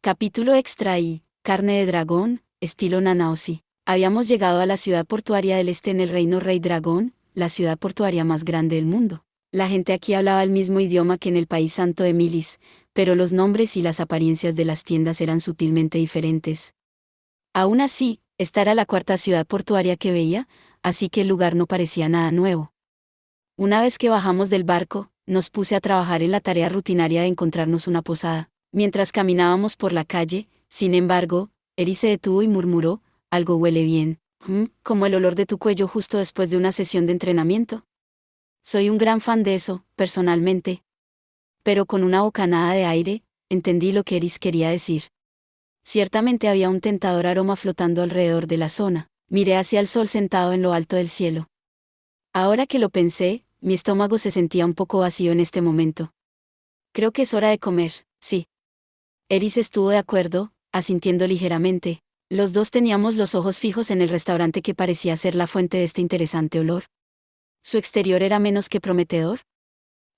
Capítulo extra y carne de dragón, estilo Nanaosi. Habíamos llegado a la ciudad portuaria del este en el reino Rey Dragón, la ciudad portuaria más grande del mundo. La gente aquí hablaba el mismo idioma que en el país santo de Milis, pero los nombres y las apariencias de las tiendas eran sutilmente diferentes. Aún así, esta era la cuarta ciudad portuaria que veía, así que el lugar no parecía nada nuevo. Una vez que bajamos del barco, nos puse a trabajar en la tarea rutinaria de encontrarnos una posada. Mientras caminábamos por la calle, sin embargo, Eri se detuvo y murmuró: algo huele bien, como el olor de tu cuello justo después de una sesión de entrenamiento. Soy un gran fan de eso, personalmente. Pero con una bocanada de aire, entendí lo que Eris quería decir. Ciertamente había un tentador aroma flotando alrededor de la zona. Miré hacia el sol sentado en lo alto del cielo. Ahora que lo pensé, mi estómago se sentía un poco vacío en este momento. Creo que es hora de comer, sí. Eris estuvo de acuerdo, asintiendo ligeramente. Los dos teníamos los ojos fijos en el restaurante que parecía ser la fuente de este interesante olor. ¿Su exterior era menos que prometedor?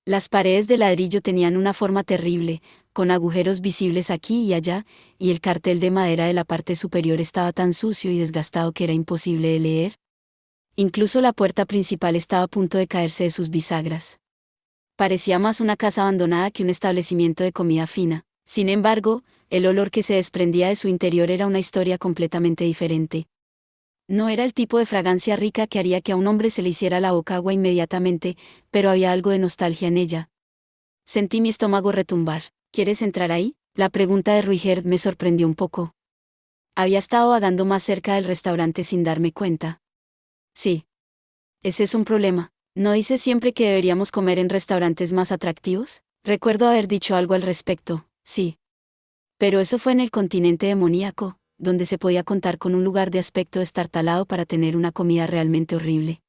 Las paredes de ladrillo tenían una forma terrible, con agujeros visibles aquí y allá, y el cartel de madera de la parte superior estaba tan sucio y desgastado que era imposible de leer. Incluso la puerta principal estaba a punto de caerse de sus bisagras. Parecía más una casa abandonada que un establecimiento de comida fina. Sin embargo, el olor que se desprendía de su interior era una historia completamente diferente. No era el tipo de fragancia rica que haría que a un hombre se le hiciera la boca agua inmediatamente, pero había algo de nostalgia en ella. Sentí mi estómago retumbar. ¿Quieres entrar ahí? La pregunta de Ruigerd me sorprendió un poco. Había estado vagando más cerca del restaurante sin darme cuenta. Sí. Ese es un problema. ¿No dices siempre que deberíamos comer en restaurantes más atractivos? Recuerdo haber dicho algo al respecto, sí. Pero eso fue en el continente demoníaco, donde se podía contar con un lugar de aspecto destartalado para tener una comida realmente horrible.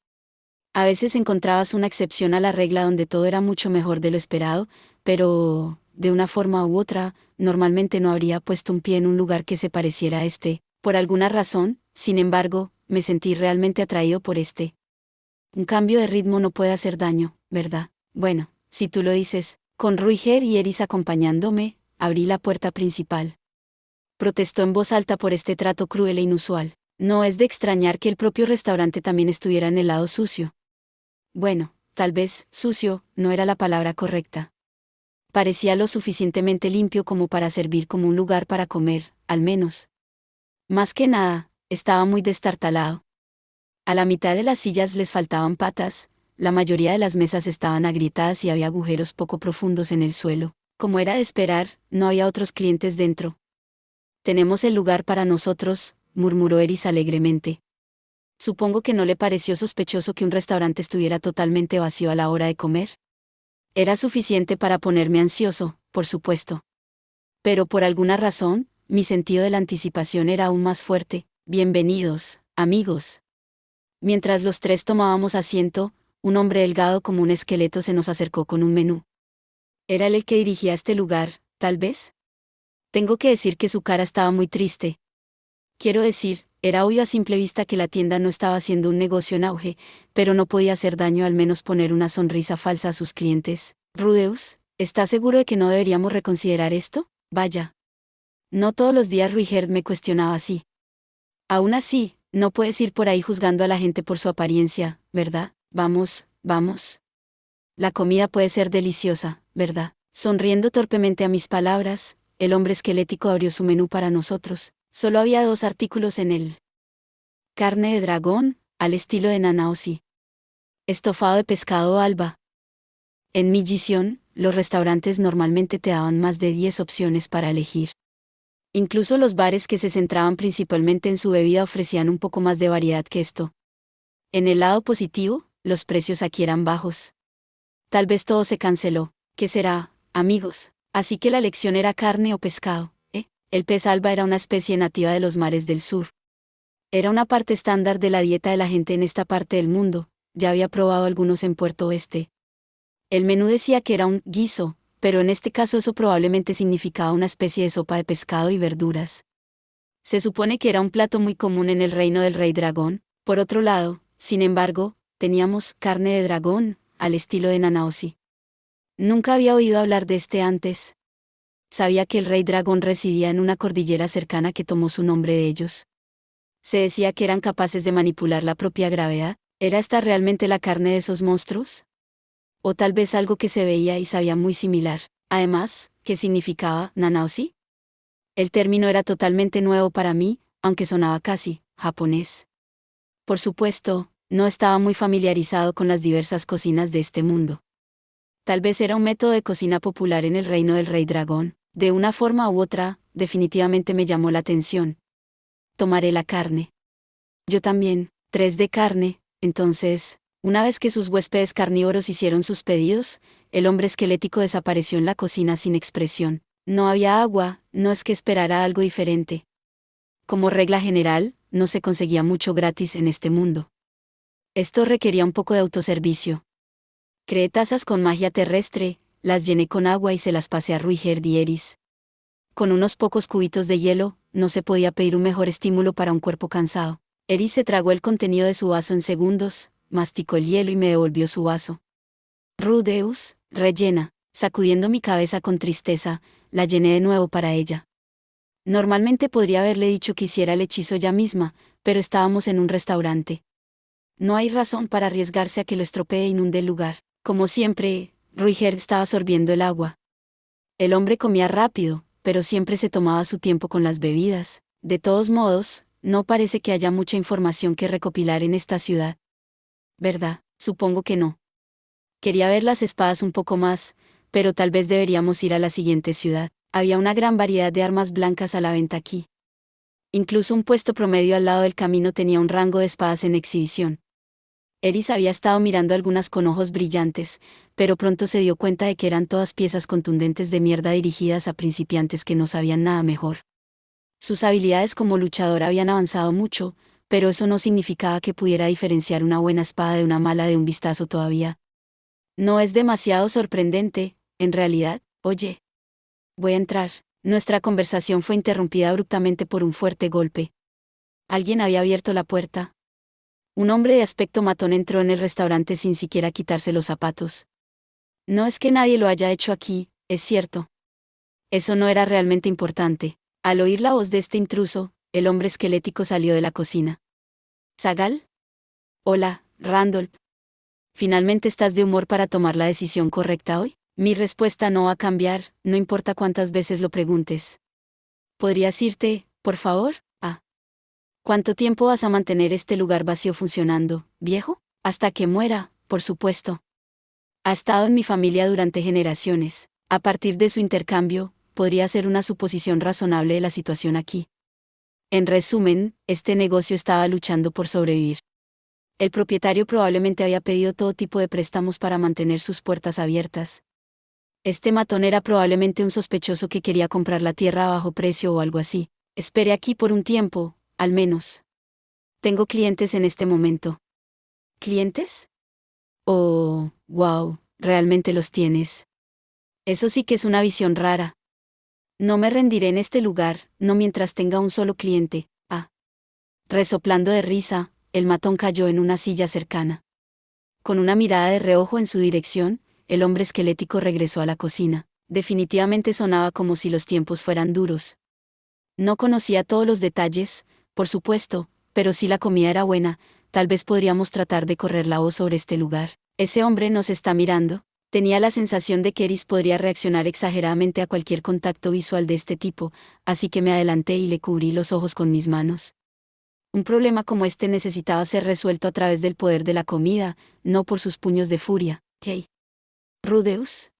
A veces encontrabas una excepción a la regla donde todo era mucho mejor de lo esperado, pero, de una forma u otra, normalmente no habría puesto un pie en un lugar que se pareciera a este. Por alguna razón, sin embargo, me sentí realmente atraído por este. Un cambio de ritmo no puede hacer daño, ¿verdad? Bueno, si tú lo dices. Con Ruigerd y Eris acompañándome, abrí la puerta principal. Protestó en voz alta por este trato cruel e inusual. No es de extrañar que el propio restaurante también estuviera en el lado sucio. Bueno, tal vez, sucio, no era la palabra correcta. Parecía lo suficientemente limpio como para servir como un lugar para comer, al menos. Más que nada, estaba muy destartalado. A la mitad de las sillas les faltaban patas, la mayoría de las mesas estaban agrietadas y había agujeros poco profundos en el suelo. Como era de esperar, no había otros clientes dentro. Tenemos el lugar para nosotros, murmuró Eris alegremente. Supongo que no le pareció sospechoso que un restaurante estuviera totalmente vacío a la hora de comer. Era suficiente para ponerme ansioso, por supuesto. Pero por alguna razón, mi sentido de la anticipación era aún más fuerte. Bienvenidos, amigos. Mientras los tres tomábamos asiento, un hombre delgado como un esqueleto se nos acercó con un menú. ¿Era él el que dirigía este lugar, tal vez? Tengo que decir que su cara estaba muy triste. Quiero decir, era obvio a simple vista que la tienda no estaba haciendo un negocio en auge, pero no podía hacer daño al menos poner una sonrisa falsa a sus clientes. Rudeus, ¿estás seguro de que no deberíamos reconsiderar esto? Vaya. No todos los días Ruigerd me cuestionaba así. Aún así, no puedes ir por ahí juzgando a la gente por su apariencia, ¿verdad? Vamos, vamos. La comida puede ser deliciosa, ¿verdad? Sonriendo torpemente a mis palabras, el hombre esquelético abrió su menú para nosotros. Solo había 2 artículos en él. Carne de dragón, al estilo de Nanaosi. Estofado de pescado alba. En mi visión, los restaurantes normalmente te daban más de 10 opciones para elegir. Incluso los bares que se centraban principalmente en su bebida ofrecían un poco más de variedad que esto. En el lado positivo, los precios aquí eran bajos. Tal vez todo se canceló. ¿Qué será, amigos? Así que la elección era carne o pescado, ¿eh? El pez alba era una especie nativa de los mares del sur. Era una parte estándar de la dieta de la gente en esta parte del mundo, ya había probado algunos en Puerto Oeste. El menú decía que era un guiso, pero en este caso eso probablemente significaba una especie de sopa de pescado y verduras. Se supone que era un plato muy común en el reino del Rey Dragón. Por otro lado, sin embargo, teníamos carne de dragón, al estilo de Nanaosi. Nunca había oído hablar de este antes. Sabía que el rey dragón residía en una cordillera cercana que tomó su nombre de ellos. Se decía que eran capaces de manipular la propia gravedad. ¿Era esta realmente la carne de esos monstruos? O tal vez algo que se veía y sabía muy similar. Además, ¿qué significaba Nanaoshi? El término era totalmente nuevo para mí, aunque sonaba casi japonés. Por supuesto, no estaba muy familiarizado con las diversas cocinas de este mundo. Tal vez era un método de cocina popular en el reino del rey dragón. De una forma u otra, definitivamente me llamó la atención. Tomaré la carne. Yo también, 3 de carne. Entonces, una vez que sus huéspedes carnívoros hicieron sus pedidos, el hombre esquelético desapareció en la cocina sin expresión. No había agua, no es que esperara algo diferente. Como regla general, no se conseguía mucho gratis en este mundo. Esto requería un poco de autoservicio. Creé tazas con magia terrestre, las llené con agua y se las pasé a Ruiger y Eris. Con unos pocos cubitos de hielo, no se podía pedir un mejor estímulo para un cuerpo cansado. Eris se tragó el contenido de su vaso en segundos, masticó el hielo y me devolvió su vaso. Rudeus, rellena. Sacudiendo mi cabeza con tristeza, la llené de nuevo para ella. Normalmente podría haberle dicho que hiciera el hechizo ella misma, pero estábamos en un restaurante. No hay razón para arriesgarse a que lo estropee e inunde el lugar. Como siempre, Ruiger estaba sorbiendo el agua. El hombre comía rápido, pero siempre se tomaba su tiempo con las bebidas. De todos modos, no parece que haya mucha información que recopilar en esta ciudad. ¿Verdad? Supongo que no. Quería ver las espadas un poco más, pero tal vez deberíamos ir a la siguiente ciudad. Había una gran variedad de armas blancas a la venta aquí. Incluso un puesto promedio al lado del camino tenía un rango de espadas en exhibición. Eris había estado mirando algunas con ojos brillantes, pero pronto se dio cuenta de que eran todas piezas contundentes de mierda dirigidas a principiantes que no sabían nada mejor. Sus habilidades como luchador habían avanzado mucho, pero eso no significaba que pudiera diferenciar una buena espada de una mala de un vistazo todavía. No es demasiado sorprendente, en realidad. Oye. Voy a entrar. Nuestra conversación fue interrumpida abruptamente por un fuerte golpe. Alguien había abierto la puerta. Un hombre de aspecto matón entró en el restaurante sin siquiera quitarse los zapatos. No es que nadie lo haya hecho aquí, es cierto. Eso no era realmente importante. Al oír la voz de este intruso, el hombre esquelético salió de la cocina. ¿Sagal? Hola, Randolph. ¿Finalmente estás de humor para tomar la decisión correcta hoy? Mi respuesta no va a cambiar, no importa cuántas veces lo preguntes. ¿Podrías irte, por favor? ¿Cuánto tiempo vas a mantener este lugar vacío funcionando, viejo? Hasta que muera, por supuesto. Ha estado en mi familia durante generaciones. A partir de su intercambio, podría ser una suposición razonable de la situación aquí. En resumen, este negocio estaba luchando por sobrevivir. El propietario probablemente había pedido todo tipo de préstamos para mantener sus puertas abiertas. Este matón era probablemente un sospechoso que quería comprar la tierra a bajo precio o algo así. Esperé aquí por un tiempo, al menos. Tengo clientes en este momento. ¿Clientes? Oh, wow, realmente los tienes. Eso sí que es una visión rara. No me rendiré en este lugar, no mientras tenga un solo cliente. Resoplando de risa, el matón cayó en una silla cercana. Con una mirada de reojo en su dirección, el hombre esquelético regresó a la cocina. Definitivamente sonaba como si los tiempos fueran duros. No conocía todos los detalles, por supuesto, pero si la comida era buena, tal vez podríamos tratar de correr la voz sobre este lugar. Ese hombre nos está mirando. Tenía la sensación de que Eris podría reaccionar exageradamente a cualquier contacto visual de este tipo, así que me adelanté y le cubrí los ojos con mis manos. Un problema como este necesitaba ser resuelto a través del poder de la comida, no por sus puños de furia. ¿Qué? ¿Rudeus?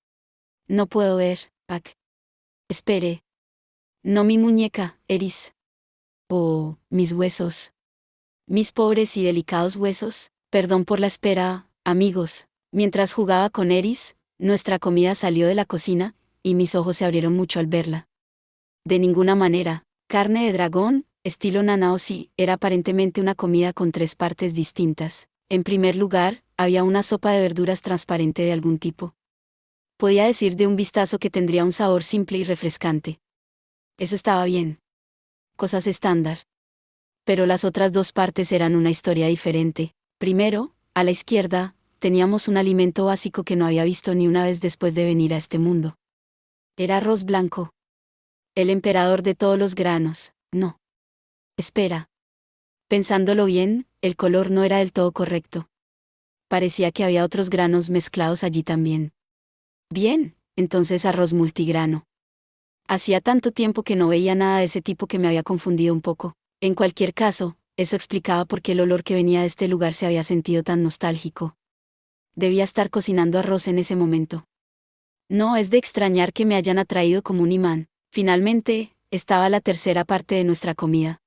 No puedo ver, Pac. Espere. No mi muñeca, Eris. Oh, mis huesos. Mis pobres y delicados huesos, perdón por la espera, amigos. Mientras jugaba con Eris, nuestra comida salió de la cocina, y mis ojos se abrieron mucho al verla. De ninguna manera, carne de dragón, estilo Nanaoshi, era aparentemente una comida con 3 partes distintas. En primer lugar, había una sopa de verduras transparente de algún tipo. Podía decir de un vistazo que tendría un sabor simple y refrescante. Eso estaba bien. Cosas estándar. Pero las otras 2 partes eran una historia diferente. Primero, a la izquierda, teníamos un alimento básico que no había visto ni una vez después de venir a este mundo. Era arroz blanco. El emperador de todos los granos. No. Espera. Pensándolo bien, el color no era del todo correcto. Parecía que había otros granos mezclados allí también. Bien, entonces arroz multigrano. Hacía tanto tiempo que no veía nada de ese tipo que me había confundido un poco. En cualquier caso, eso explicaba por qué el olor que venía de este lugar se había sentido tan nostálgico. Debía estar cocinando arroz en ese momento. No es de extrañar que me hayan atraído como un imán. Finalmente, estaba la tercera parte de nuestra comida.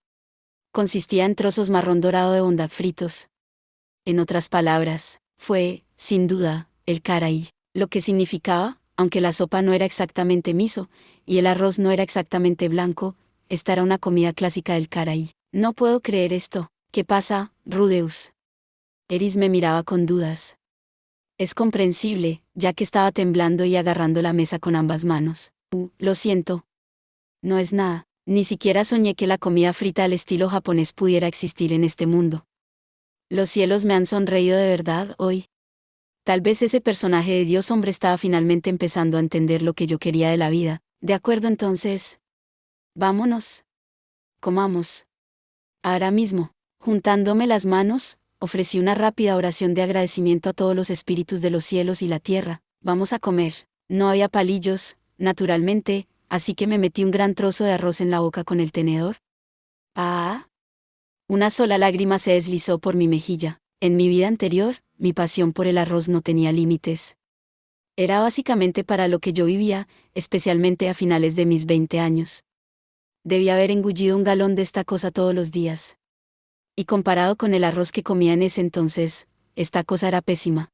Consistía en trozos marrón dorado de bondad fritos. En otras palabras, fue, sin duda, el karahi, lo que significaba, aunque la sopa no era exactamente miso, y el arroz no era exactamente blanco, esta era una comida clásica del karahi. No puedo creer esto. ¿Qué pasa, Rudeus? Eris me miraba con dudas. Es comprensible, ya que estaba temblando y agarrando la mesa con ambas manos. Lo siento. No es nada. Ni siquiera soñé que la comida frita al estilo japonés pudiera existir en este mundo. Los cielos me han sonreído de verdad hoy. Tal vez ese personaje de Dios hombre estaba finalmente empezando a entender lo que yo quería de la vida. De acuerdo entonces. Vámonos. Comamos. Ahora mismo, juntándome las manos, ofrecí una rápida oración de agradecimiento a todos los espíritus de los cielos y la tierra. Vamos a comer. No había palillos, naturalmente, así que me metí un gran trozo de arroz en la boca con el tenedor. Ah. Una sola lágrima se deslizó por mi mejilla. En mi vida anterior, mi pasión por el arroz no tenía límites. Era básicamente para lo que yo vivía, especialmente a finales de mis 20 años. Debía haber engullido un galón de esta cosa todos los días. Y comparado con el arroz que comía en ese entonces, esta cosa era pésima.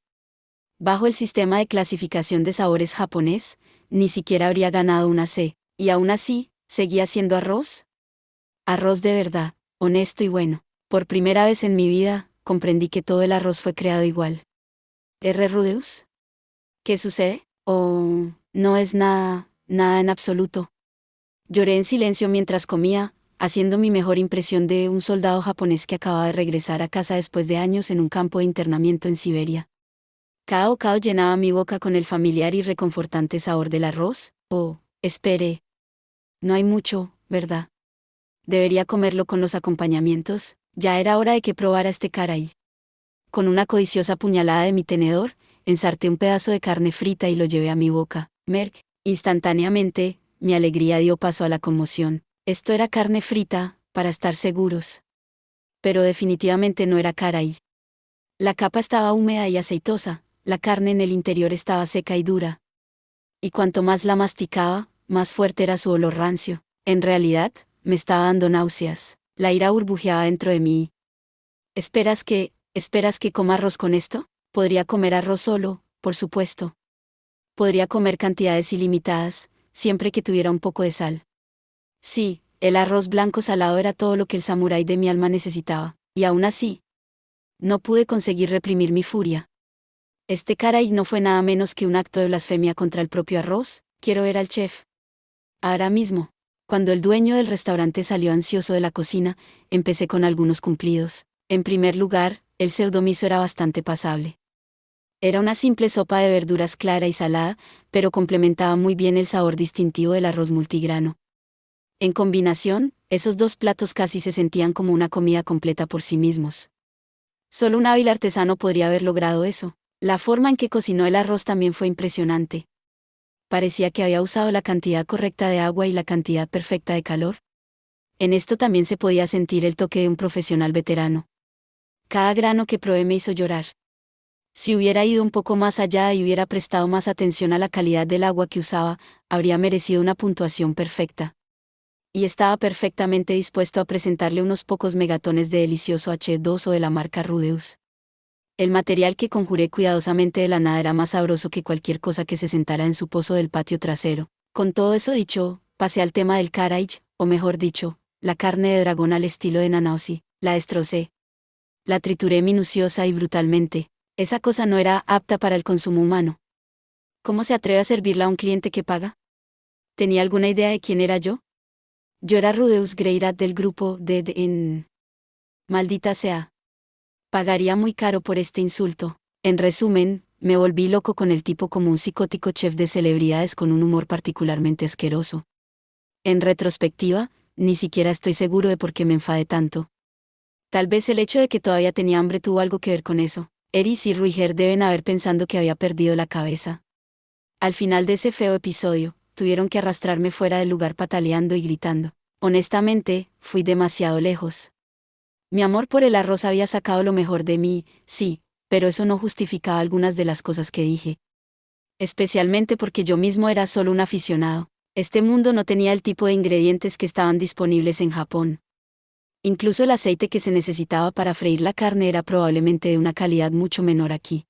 Bajo el sistema de clasificación de sabores japonés, ni siquiera habría ganado una C, y aún así, ¿seguía siendo arroz? Arroz de verdad, honesto y bueno. Por primera vez en mi vida, comprendí que todo el arroz fue creado igual. ¿R. Rudeus? ¿Qué sucede? Oh, no es nada, nada en absoluto. Lloré en silencio mientras comía, haciendo mi mejor impresión de un soldado japonés que acababa de regresar a casa después de años en un campo de internamiento en Siberia. Cada bocado llenaba mi boca con el familiar y reconfortante sabor del arroz. Oh, espere. No hay mucho, ¿verdad? Debería comerlo con los acompañamientos. Ya era hora de que probara este karahi. Con una codiciosa puñalada de mi tenedor, ensarté un pedazo de carne frita y lo llevé a mi boca. Merc, instantáneamente, mi alegría dio paso a la conmoción. Esto era carne frita, para estar seguros. Pero definitivamente no era karahi. La capa estaba húmeda y aceitosa, la carne en el interior estaba seca y dura. Y cuanto más la masticaba, más fuerte era su olor rancio. En realidad, me estaba dando náuseas. La ira burbujeaba dentro de mí. ¿Esperas que coma arroz con esto? Podría comer arroz solo, por supuesto. Podría comer cantidades ilimitadas, siempre que tuviera un poco de sal. Sí, el arroz blanco salado era todo lo que el samurái de mi alma necesitaba, y aún así, no pude conseguir reprimir mi furia. Este karahi no fue nada menos que un acto de blasfemia contra el propio arroz. Quiero ver al chef. Ahora mismo. Cuando el dueño del restaurante salió ansioso de la cocina, empecé con algunos cumplidos. En primer lugar, el pseudomiso era bastante pasable. Era una simple sopa de verduras clara y salada, pero complementaba muy bien el sabor distintivo del arroz multigrano. En combinación, esos dos platos casi se sentían como una comida completa por sí mismos. Solo un hábil artesano podría haber logrado eso. La forma en que cocinó el arroz también fue impresionante. Parecía que había usado la cantidad correcta de agua y la cantidad perfecta de calor. En esto también se podía sentir el toque de un profesional veterano. Cada grano que probé me hizo llorar. Si hubiera ido un poco más allá y hubiera prestado más atención a la calidad del agua que usaba, habría merecido una puntuación perfecta. Y estaba perfectamente dispuesto a presentarle unos pocos megatones de delicioso H2O de la marca Rudeus. El material que conjuré cuidadosamente de la nada era más sabroso que cualquier cosa que se sentara en su pozo del patio trasero. Con todo eso dicho, pasé al tema del karahi, o mejor dicho, la carne de dragón al estilo de Nanaoshi. La destrocé. La trituré minuciosa y brutalmente. Esa cosa no era apta para el consumo humano. ¿Cómo se atreve a servirla a un cliente que paga? ¿Tenía alguna idea de quién era yo? Yo era Rudeus Greyrat del grupo en... Maldita sea. Pagaría muy caro por este insulto. En resumen, me volví loco con el tipo como un psicótico chef de celebridades con un humor particularmente asqueroso. En retrospectiva, ni siquiera estoy seguro de por qué me enfadé tanto. Tal vez el hecho de que todavía tenía hambre tuvo algo que ver con eso. Eris y Ruiger deben haber pensando que había perdido la cabeza. Al final de ese feo episodio, tuvieron que arrastrarme fuera del lugar pataleando y gritando. Honestamente, fui demasiado lejos. Mi amor por el arroz había sacado lo mejor de mí, sí, pero eso no justificaba algunas de las cosas que dije. Especialmente porque yo mismo era solo un aficionado. Este mundo no tenía el tipo de ingredientes que estaban disponibles en Japón. Incluso el aceite que se necesitaba para freír la carne era probablemente de una calidad mucho menor aquí.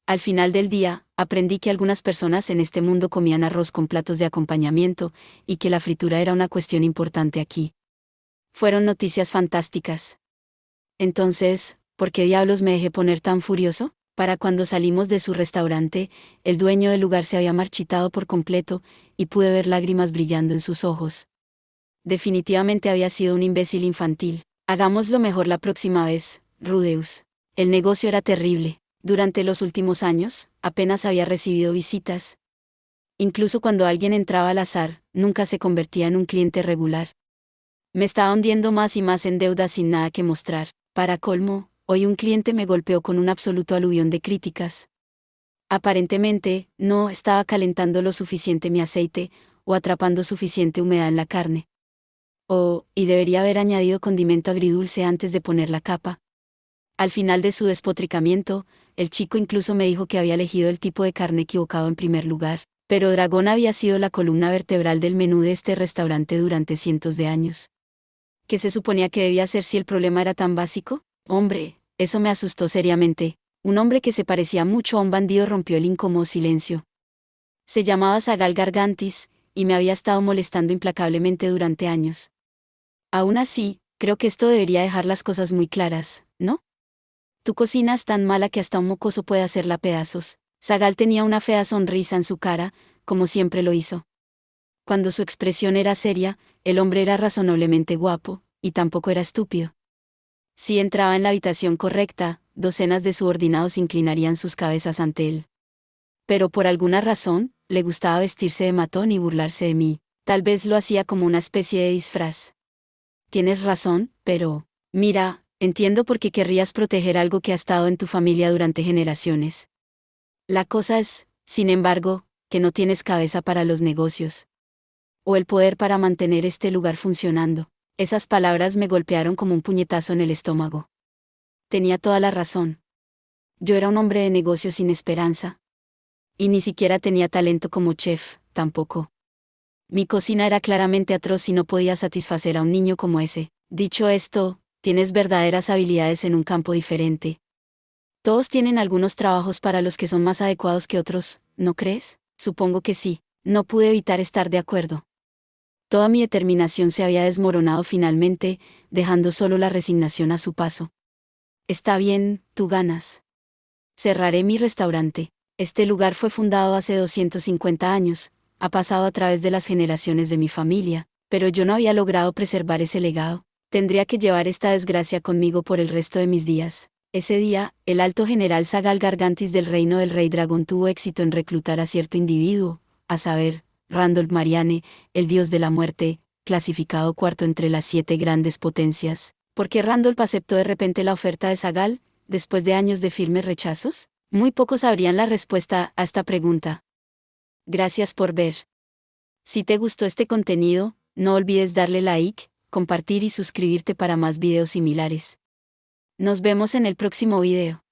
Al final del día, aprendí que algunas personas en este mundo comían arroz con platos de acompañamiento, y que la fritura era una cuestión importante aquí. Fueron noticias fantásticas. Entonces, ¿por qué diablos me dejé poner tan furioso? Para cuando salimos de su restaurante, el dueño del lugar se había marchitado por completo, y pude ver lágrimas brillando en sus ojos. Definitivamente había sido un imbécil infantil. Hagámoslo mejor la próxima vez, Rudeus. El negocio era terrible. Durante los últimos años, apenas había recibido visitas. Incluso cuando alguien entraba al azar, nunca se convertía en un cliente regular. Me estaba hundiendo más y más en deuda sin nada que mostrar. Para colmo, hoy un cliente me golpeó con un absoluto aluvión de críticas. Aparentemente, no estaba calentando lo suficiente mi aceite, o atrapando suficiente humedad en la carne. Y debería haber añadido condimento agridulce antes de poner la capa. Al final de su despotricamiento, el chico incluso me dijo que había elegido el tipo de carne equivocado en primer lugar, pero Dragón había sido la columna vertebral del menú de este restaurante durante cientos de años. ¿Qué se suponía que debía hacer si el problema era tan básico? Hombre, eso me asustó seriamente. Un hombre que se parecía mucho a un bandido rompió el incómodo silencio. Se llamaba Sagal Gargantis, y me había estado molestando implacablemente durante años. Aún así, creo que esto debería dejar las cosas muy claras, ¿no? Tu cocina es tan mala que hasta un mocoso puede hacerla pedazos. Sagal tenía una fea sonrisa en su cara, como siempre lo hizo. Cuando su expresión era seria, el hombre era razonablemente guapo, y tampoco era estúpido. Si entraba en la habitación correcta, docenas de subordinados inclinarían sus cabezas ante él. Pero por alguna razón, le gustaba vestirse de matón y burlarse de mí. Tal vez lo hacía como una especie de disfraz. Tienes razón, pero, mira, entiendo por qué querrías proteger algo que ha estado en tu familia durante generaciones. La cosa es, sin embargo, que no tienes cabeza para los negocios. O el poder para mantener este lugar funcionando. Esas palabras me golpearon como un puñetazo en el estómago. Tenía toda la razón. Yo era un hombre de negocios sin esperanza. Y ni siquiera tenía talento como chef, tampoco. Mi cocina era claramente atroz y no podía satisfacer a un niño como ese. Dicho esto, tienes verdaderas habilidades en un campo diferente. Todos tienen algunos trabajos para los que son más adecuados que otros, ¿no crees? Supongo que sí. No pude evitar estar de acuerdo. Toda mi determinación se había desmoronado finalmente, dejando solo la resignación a su paso. Está bien, tú ganas. Cerraré mi restaurante. Este lugar fue fundado hace 250 años, ha pasado a través de las generaciones de mi familia, pero yo no había logrado preservar ese legado. Tendría que llevar esta desgracia conmigo por el resto de mis días. Ese día, el alto general Sagal Gargantis del reino del Rey Dragón tuvo éxito en reclutar a cierto individuo, a saber, Randolph Marianne, el dios de la muerte, clasificado cuarto entre las 7 grandes potencias. ¿Por qué Randolph aceptó de repente la oferta de Sagal, después de años de firmes rechazos? Muy pocos sabrían la respuesta a esta pregunta. Gracias por ver. Si te gustó este contenido, no olvides darle like, compartir y suscribirte para más videos similares. Nos vemos en el próximo video.